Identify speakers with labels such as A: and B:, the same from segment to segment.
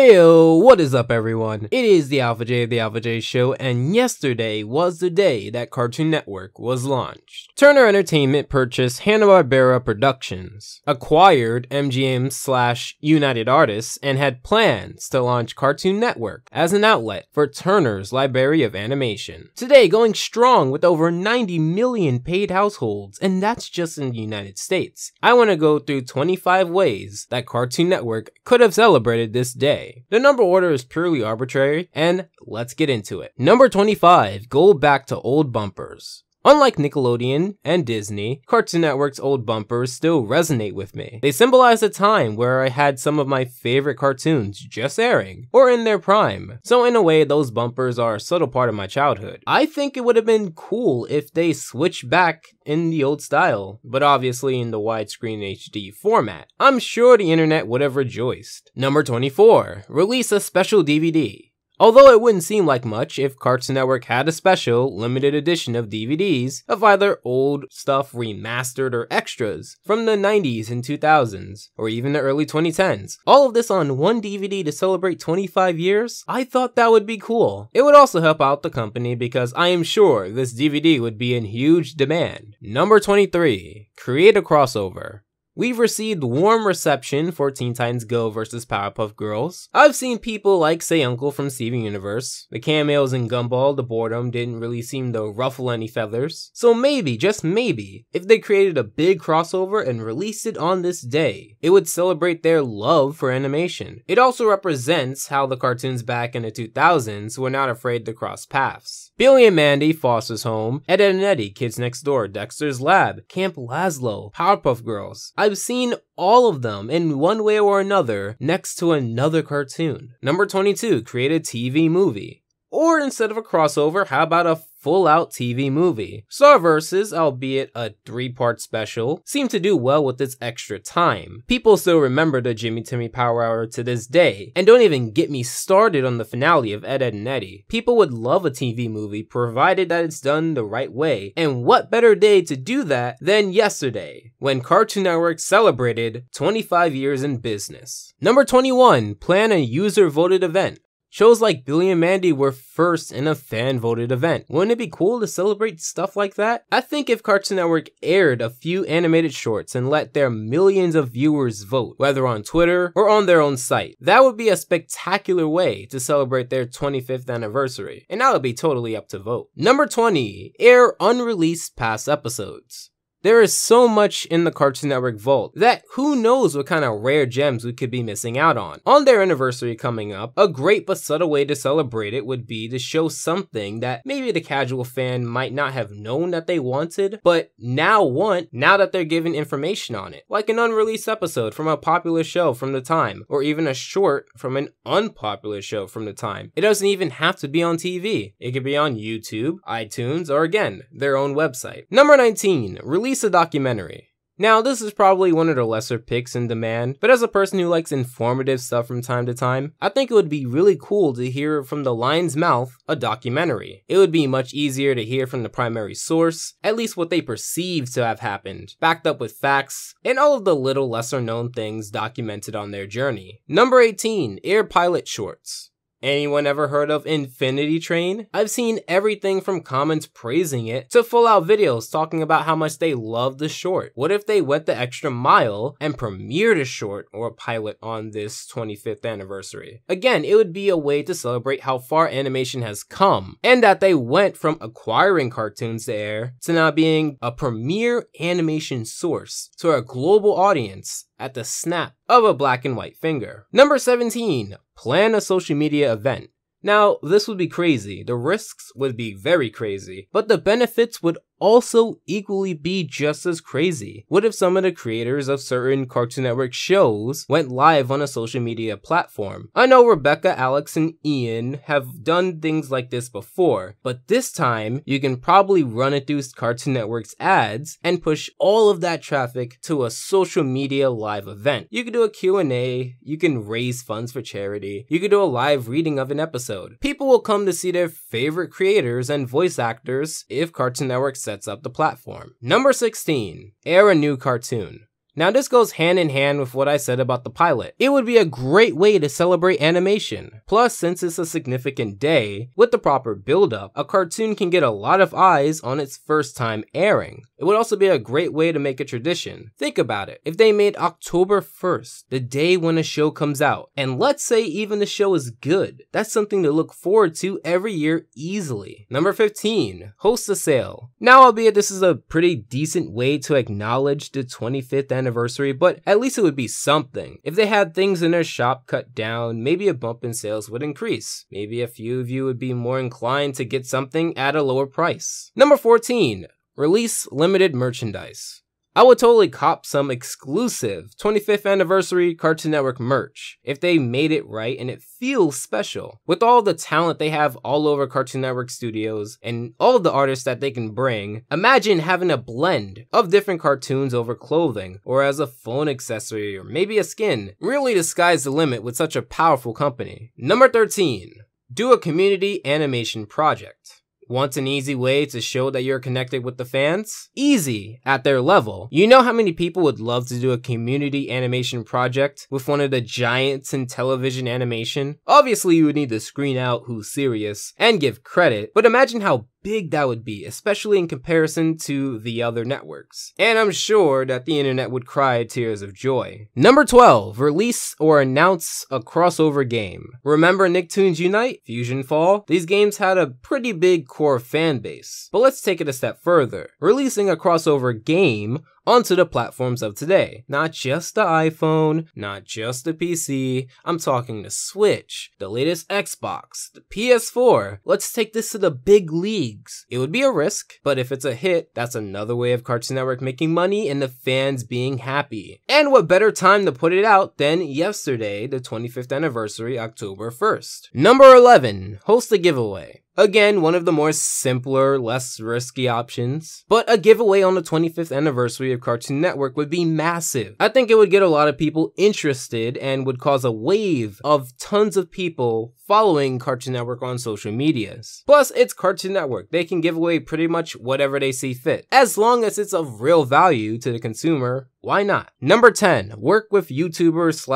A: Heyo, what is up everyone? It is the Alpha J of the Alpha J Show, and yesterday was the day that Cartoon Network was launched. Turner Entertainment purchased Hanna-Barbera Productions, acquired MGM/United Artists, and had plans to launch Cartoon Network as an outlet for Turner's library of animation. Today, going strong with over 90 million paid households, and that's just in the United States. I want to go through 25 ways that Cartoon Network could have celebrated this day. The number order is purely arbitrary, and let's get into it. Number 25, go back to old bumpers. Unlike Nickelodeon and Disney, Cartoon Network's old bumpers still resonate with me. They symbolize a time where I had some of my favorite cartoons just airing, or in their prime. So in a way, those bumpers are a subtle part of my childhood. I think it would have been cool if they switched back in the old style, but obviously in the widescreen HD format. I'm sure the internet would have rejoiced. Number 24, release a special DVD. Although it wouldn't seem like much if Cartoon Network had a special, limited edition of DVDs of either old stuff remastered or extras from the 90s and 2000s, or even the early 2010s. All of this on one DVD to celebrate 25 years? I thought that would be cool. It would also help out the company because I am sure this DVD would be in huge demand. Number 23, create a crossover. We've received warm reception for Teen Titans Go vs Powerpuff Girls. I've seen people like Say Uncle from Steven Universe. The cameos in Gumball, the boredom didn't really seem to ruffle any feathers. So maybe, just maybe, if they created a big crossover and released it on this day, it would celebrate their love for animation. It also represents how the cartoons back in the 2000s were not afraid to cross paths. Billy and Mandy, Foster's Home, Ed, Edd n Eddy, Kids Next Door, Dexter's Lab, Camp Lazlo, Powerpuff Girls. I've seen all of them in one way or another next to another cartoon. Number 22, create a TV movie. Or instead of a crossover, how about a full-out TV movie? Starversus, albeit a 3-part special, seemed to do well with its extra time. People still remember the Jimmy Timmy Power Hour to this day, and don't even get me started on the finale of Ed, Edd n Eddy. People would love a TV movie provided that it's done the right way, and what better day to do that than yesterday, when Cartoon Network celebrated 25 years in business. Number 21, plan a user-voted event. Shows like Billy and Mandy were first in a fan-voted event. Wouldn't it be cool to celebrate stuff like that? I think if Cartoon Network aired a few animated shorts and let their millions of viewers vote, whether on Twitter or on their own site, that would be a spectacular way to celebrate their 25th anniversary, and that would be totally up to vote. Number 20, air unreleased past episodes. There is so much in the Cartoon Network vault that who knows what kind of rare gems we could be missing out on. On their anniversary coming up, a great but subtle way to celebrate it would be to show something that maybe the casual fan might not have known that they wanted, but now want now that they're given information on it. Like an unreleased episode from a popular show from the time, or even a short from an unpopular show from the time. It doesn't even have to be on TV. It could be on YouTube, iTunes, or again, their own website. Number 19, release a documentary. Now, this is probably one of the lesser picks in demand, but as a person who likes informative stuff from time to time, I think it would be really cool to hear from the lion's mouth a documentary. It would be much easier to hear from the primary source, at least what they perceive to have happened, backed up with facts, and all of the little lesser known things documented on their journey. Number 18, air pilot shorts. Anyone ever heard of Infinity Train? I've seen everything from comments praising it to full-out videos talking about how much they love the short. What if they went the extra mile and premiered a short or a pilot on this 25th anniversary? Again, it would be a way to celebrate how far animation has come, and that they went from acquiring cartoons to air to now being a premier animation source to a global audience at the snap of a black and white finger. Number 17, plan a social media event. Now, this would be crazy. The risks would be very crazy, but the benefits would also equally be just as crazy. What if some of the creators of certain Cartoon Network shows went live on a social media platform? I know Rebecca, Alex, and Ian have done things like this before, but this time you can probably run it through Cartoon Network's ads and push all of that traffic to a social media live event. You could do a Q&A, you can raise funds for charity, you could do a live reading of an episode. People will come to see their favorite creators and voice actors if Cartoon Network sets up the platform. Number 16, air a new cartoon. Now this goes hand in hand with what I said about the pilot. It would be a great way to celebrate animation. Plus, since it's a significant day, with the proper build-up, a cartoon can get a lot of eyes on its first time airing. It would also be a great way to make a tradition. Think about it. If they made October 1st, the day when a show comes out, and let's say even the show is good, that's something to look forward to every year easily. Number 15, host a sale. Now, albeit this is a pretty decent way to acknowledge the 25th anniversary, but at least it would be something. If they had things in their shop cut down, maybe a bump in sales would increase. Maybe a few of you would be more inclined to get something at a lower price. Number 14, release limited merchandise. I would totally cop some exclusive 25th anniversary Cartoon Network merch if they made it right and it feels special. With all the talent they have all over Cartoon Network Studios and all of the artists that they can bring, imagine having a blend of different cartoons over clothing or as a phone accessory or maybe a skin. Really, the sky's the limit with such a powerful company. Number 13, do a community animation project. Want an easy way to show that you're connected with the fans? Easy at their level. You know how many people would love to do a community animation project with one of the giants in television animation? Obviously, you would need to screen out who's serious and give credit, but imagine how big that would be, especially in comparison to the other networks. And I'm sure that the internet would cry tears of joy. Number 12, release or announce a crossover game. Remember Nicktoons Unite, Fusion Fall? These games had a pretty big core fan base. But let's take it a step further. Releasing a crossover game onto the platforms of today. Not just the iPhone, not just the PC, I'm talking the Switch, the latest Xbox, the PS4. Let's take this to the big leagues. It would be a risk, but if it's a hit, that's another way of Cartoon Network making money and the fans being happy. And what better time to put it out than yesterday, the 25th anniversary, October 1st. Number 11, host a giveaway. Again, one of the more simpler, less risky options. But a giveaway on the 25th anniversary of Cartoon Network would be massive. I think it would get a lot of people interested and would cause a wave of tons of people following Cartoon Network on social medias. Plus, it's Cartoon Network. They can give away pretty much whatever they see fit. As long as it's of real value to the consumer, why not? Number 10, work with YouTubers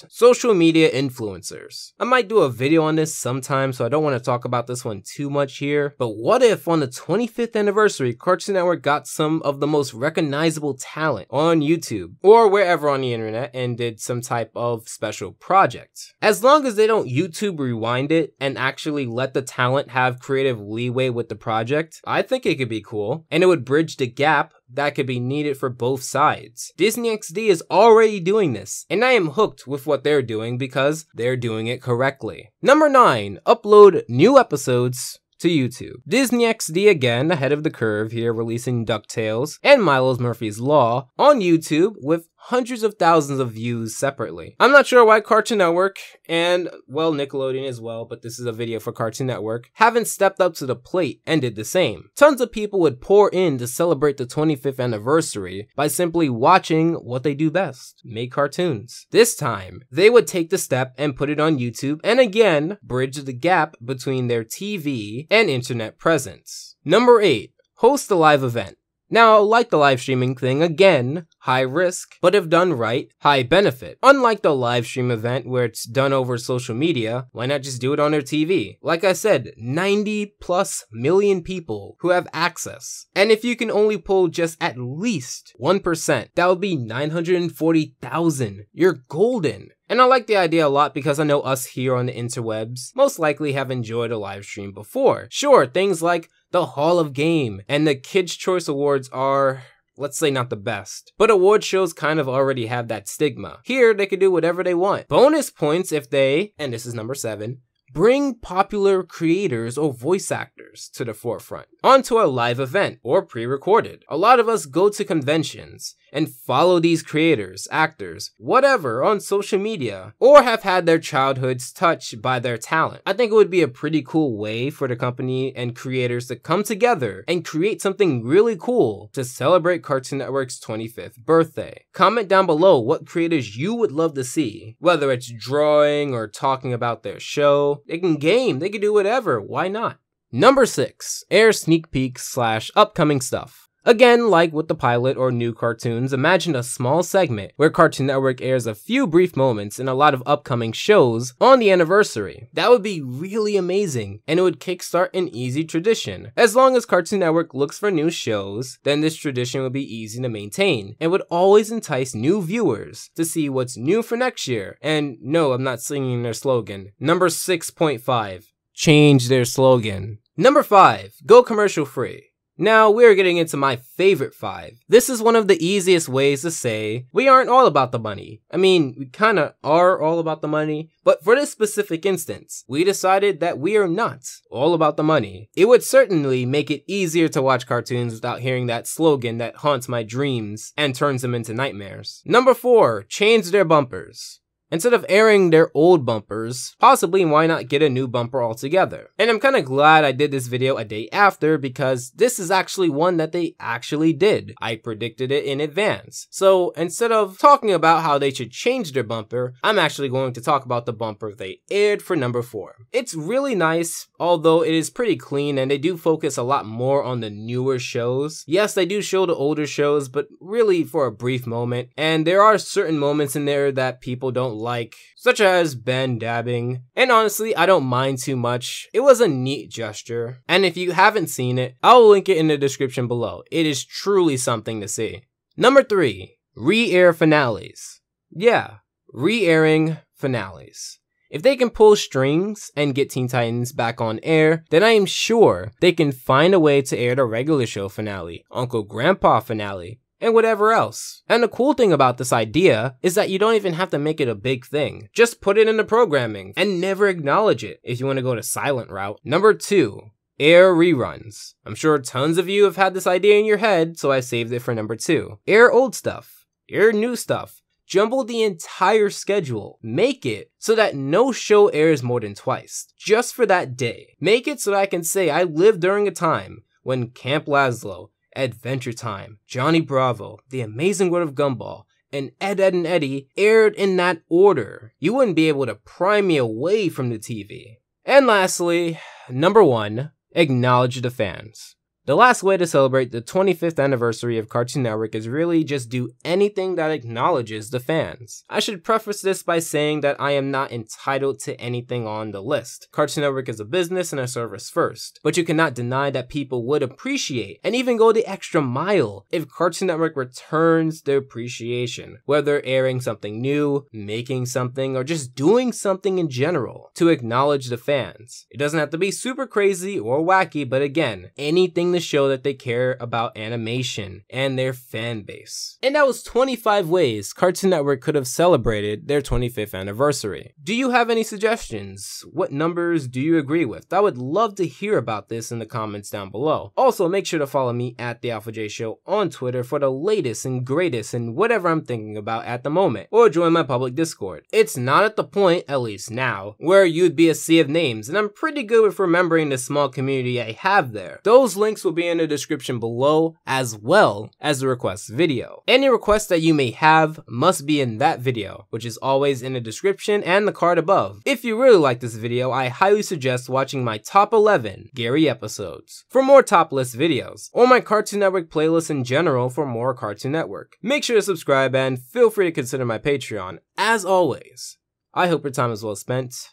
A: / social media influencers. I might do a video on this sometime, so I don't want to talk about this one too much here. But what if on the 25th anniversary, Cartoon Network got some of the most recognizable talent on YouTube or wherever on the internet and did some type of special project? As long as they don't YouTube rewind it and actually let the talent have creative leeway with the project, I think it could be cool. And it would bridge the gap that could be needed for both sides. Disney XD is already doing this, and I am hooked with what they're doing because they're doing it correctly. Number 9, upload new episodes to YouTube. Disney XD again ahead of the curve here, releasing DuckTales and Milo's Murphy's Law on YouTube with hundreds of thousands of views separately. I'm not sure why Cartoon Network and, well, Nickelodeon as well, but this is a video for Cartoon Network, haven't stepped up to the plate and did the same. Tons of people would pour in to celebrate the 25th anniversary by simply watching what they do best, make cartoons. This time, they would take the step and put it on YouTube and again, bridge the gap between their TV and internet presence. Number 8, host a live event. Now, like the live streaming thing, again, high risk, but if done right, high benefit. Unlike the live stream event where it's done over social media, why not just do it on their TV? Like I said, 90+ million people who have access. And if you can only pull just at least 1%, that would be 940,000. You're golden. And I like the idea a lot because I know us here on the interwebs most likely have enjoyed a live stream before. Sure, things like the Hall of Game and the Kids' Choice Awards are, let's say, not the best. But award shows kind of already have that stigma. Here, they can do whatever they want. Bonus points if they, and this is number 7, bring popular creators or voice actors to the forefront onto a live event or pre-recorded. A lot of us go to conventions and follow these creators, actors, whatever on social media, or have had their childhoods touched by their talent. I think it would be a pretty cool way for the company and creators to come together and create something really cool to celebrate Cartoon Network's 25th birthday. Comment down below what creators you would love to see, whether it's drawing or talking about their show. They can game, they can do whatever, why not? Number 6, air sneak peeks / upcoming stuff. Again, like with the pilot or new cartoons, imagine a small segment where Cartoon Network airs a few brief moments in a lot of upcoming shows on the anniversary. That would be really amazing, and it would kickstart an easy tradition. As long as Cartoon Network looks for new shows, then this tradition would be easy to maintain, and would always entice new viewers to see what's new for next year. And no, I'm not singing their slogan. Number 6.5, change their slogan. Number 5, go commercial free. Now, we're getting into my favorite 5. This is one of the easiest ways to say we aren't all about the money. I mean, we kinda are all about the money, but for this specific instance, we decided that we are not all about the money. It would certainly make it easier to watch cartoons without hearing that slogan that haunts my dreams and turns them into nightmares. Number 4, change their bumpers. Instead of airing their old bumpers, possibly why not get a new bumper altogether? And I'm kinda glad I did this video a day after because this is actually one that they actually did. I predicted it in advance. So instead of talking about how they should change their bumper, I'm actually going to talk about the bumper they aired for number 4. It's really nice, although it is pretty clean and they do focus a lot more on the newer shows. Yes, they do show the older shows, but really for a brief moment. And there are certain moments in there that people don't like, such as Ben dabbing, and honestly I don't mind too much. It was a neat gesture, and if you haven't seen it, I'll link it in the description below. It is truly something to see. Number 3, re-air finales. Yeah, re-airing finales. If they can pull strings and get Teen Titans back on air, then I am sure they can find a way to air the regular show finale, Uncle Grandpa finale, and whatever else. And the cool thing about this idea is that you don't even have to make it a big thing. Just put it in the programming and never acknowledge it if you want to go the silent route. Number 2, air reruns. I'm sure tons of you have had this idea in your head, so I saved it for number 2. Air old stuff, air new stuff. Jumble the entire schedule. Make it so that no show airs more than twice, just for that day. Make it so that I can say I lived during a time when Camp Lazlo, Adventure Time, Johnny Bravo, The Amazing World of Gumball, and Ed, Ed, and Eddie aired in that order. You wouldn't be able to pry me away from the TV. And lastly, number 1, acknowledge the fans. The last way to celebrate the 25th anniversary of Cartoon Network is really just do anything that acknowledges the fans. I should preface this by saying that I am not entitled to anything on the list. Cartoon Network is a business and a service first, but you cannot deny that people would appreciate and even go the extra mile if Cartoon Network returns their appreciation, whether airing something new, making something, or just doing something in general to acknowledge the fans. It doesn't have to be super crazy or wacky, but again, anything to show that they care about animation and their fan base. And that was 25 ways Cartoon Network could have celebrated their 25th anniversary. Do you have any suggestions? What numbers do you agree with? I would love to hear about this in the comments down below. Also, make sure to follow me at The Alpha J Show on Twitter for the latest and greatest and whatever I'm thinking about at the moment, or join my public Discord. It's not at the point, at least now, where you'd be a sea of names, and I'm pretty good with remembering the small community I have there. Those links will be in the description below, as well as the request video. Any requests that you may have must be in that video, which is always in the description and the card above. If you really like this video, I highly suggest watching my top 11 Gary episodes for more top list videos, or my Cartoon Network playlist in general for more Cartoon Network. Make sure to subscribe and feel free to consider my Patreon. As always, I hope your time is well spent,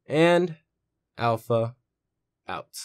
A: and Alpha out.